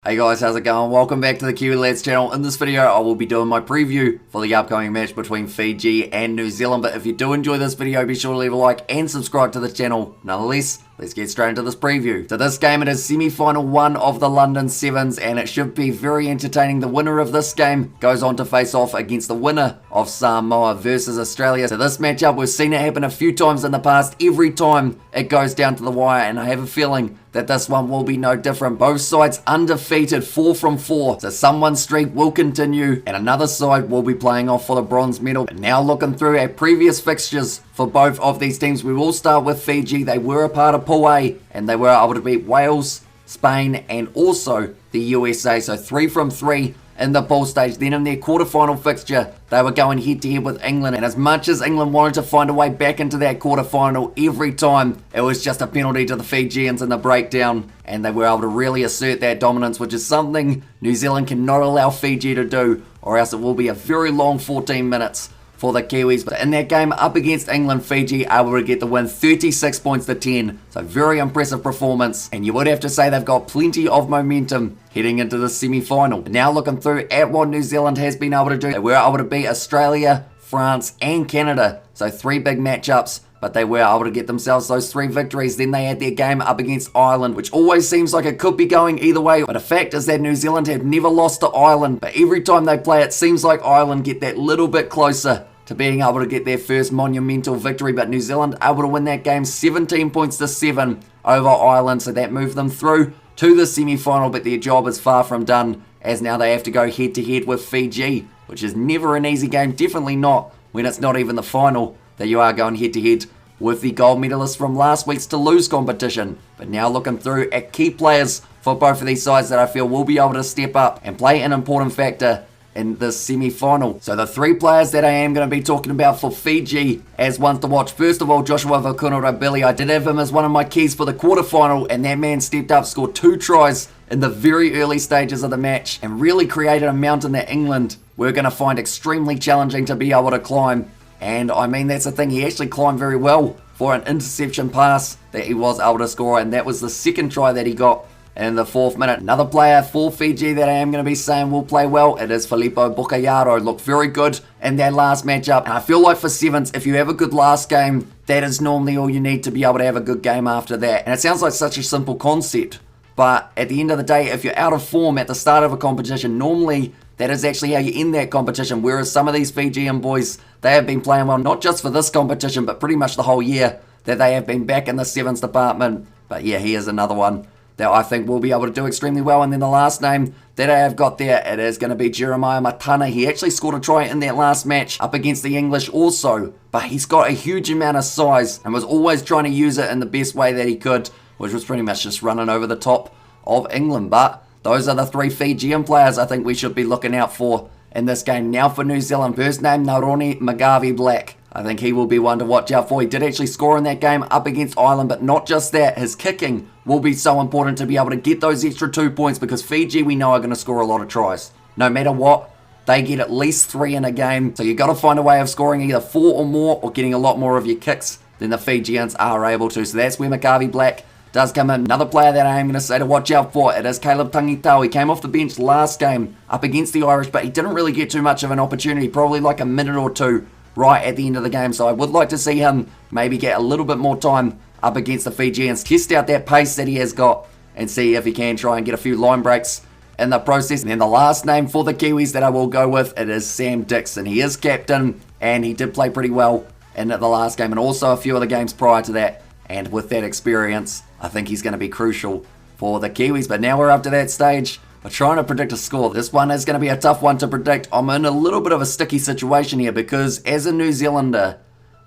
Hey guys, how's it going? Welcome back to the Kiwi Lads channel. In this video, I will be doing my preview for the upcoming match between Fiji and New Zealand. But if you do enjoy this video, be sure to leave a like and subscribe to the channel. Nonetheless, let's get straight into this preview. So this game, it is semi-final 1 of the London Sevens, and it should be very entertaining. The winner of this game goes on to face off against the winner of Samoa versus Australia. So this matchup, we've seen it happen a few times in the past. Every time it goes down to the wire, and I have a feeling that this one will be no different. Both sides undefeated, 4 from 4. So someone's streak will continue, and another side will be playing off for the bronze medal. But now looking through our previous fixtures for both of these teams, we will start with Fiji. They were a part of Pool A, and they were able to beat Wales, Spain, and also the USA. So 3 from 3 in the pool stage. Then in their quarterfinal fixture, they were going head-to-head with England, and as much as England wanted to find a way back into that quarterfinal, every time it was just a penalty to the Fijians in the breakdown, and they were able to really assert that dominance, which is something New Zealand cannot allow Fiji to do, or else it will be a very long 14 minutes for the Kiwis. But in that game up against England, Fiji able to get the win, 36 points to 10. So very impressive performance, and you would have to say they've got plenty of momentum heading into the semi-final. Now looking through at what New Zealand has been able to do, they were able to beat Australia, France, and Canada. So 3 big matchups, but they were able to get themselves those 3 victories. Then they had their game up against Ireland, which always seems like it could be going either way. But the fact is that New Zealand have never lost to Ireland, but every time they play, it seems like Ireland get that little bit closer to being able to get their first monumental victory. But New Zealand able to win that game 17 points to 7 over Ireland, so that moved them through to the semi-final. But their job is far from done, as now they have to go head-to-head with Fiji, which is never an easy game. Definitely not when it's not even the final that you are going head-to-head with the gold medalists from last week's Toulouse competition. But now looking through at key players for both of these sides that I feel will be able to step up and play an important factor in this semi-final. So the 3 players that I am going to be talking about for Fiji as ones to watch. First of all, Joshua Vaqueno Rebelli. I did have him as one of my keys for the quarterfinal, and that man stepped up, scored 2 tries in the very early stages of the match, and really created a mountain that England were going to find extremely challenging to be able to climb. And I mean, that's the thing, he actually climbed very well for an interception pass that he was able to score, and that was the second try that he got in the 4th minute. Another player for Fiji that I am going to be saying will play well, it is Filippo Boccaiaro. Looked very good in that last matchup, and I feel like for Sevens, if you have a good last game, that is normally all you need to be able to have a good game after that. And it sounds like such a simple concept, but at the end of the day, if you're out of form at the start of a competition, normally that is actually how you end that competition. Whereas some of these Fijian boys, they have been playing well, not just for this competition, but pretty much the whole year that they have been back in the Sevens department. But yeah, he is another one that I think will be able to do extremely well. And then the last name that I have got there, it is going to be Jeremiah Matana. He actually scored a try in that last match up against the English also, but he's got a huge amount of size and was always trying to use it in the best way that he could, which was pretty much just running over the top of England. But those are the 3 Fijian players I think we should be looking out for in this game. Now for New Zealand, first name Naroni Magavi Black. I think he will be one to watch out for. He did actually score in that game up against Ireland, but not just that, his kicking will be so important to be able to get those extra 2 points, because Fiji, we know, are going to score a lot of tries. No matter what, they get at least 3 in a game, so you've got to find a way of scoring either 4 or more, or getting a lot more of your kicks than the Fijians are able to. So that's where Magavi Black does come in. Another player that I am going to say to watch out for, it is Caleb Tangita. He came off the bench last game up against the Irish, but he didn't really get too much of an opportunity, probably like a minute or 2 right at the end of the game. So I would like to see him maybe get a little bit more time up against the Fijians, test out that pace that he has got, and see if he can try and get a few line breaks in the process. And then the last name for the Kiwis that I will go with, it is Sam Dixon. He is captain, and he did play pretty well in the last game, and also a few of the games prior to that. And with that experience, I think he's going to be crucial for the Kiwis. But now we're up to that stage. We're trying to predict a score. This one is going to be a tough one to predict. I'm in a little bit of a sticky situation here, because as a New Zealander,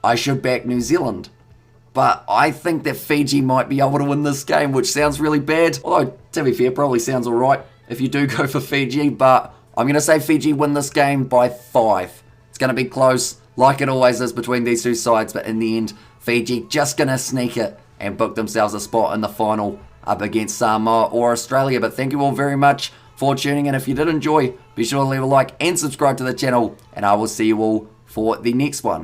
I should back New Zealand. But I think that Fiji might be able to win this game, which sounds really bad. Although, to be fair, probably sounds alright if you do go for Fiji. But I'm going to say Fiji win this game by 5. It's going to be close, like it always is between these 2 sides. But in the end, Fiji just going to sneak it and book themselves a spot in the final up against Samoa or Australia. But thank you all very much for tuning in. If you did enjoy, be sure to leave a like and subscribe to the channel, and I will see you all for the next one.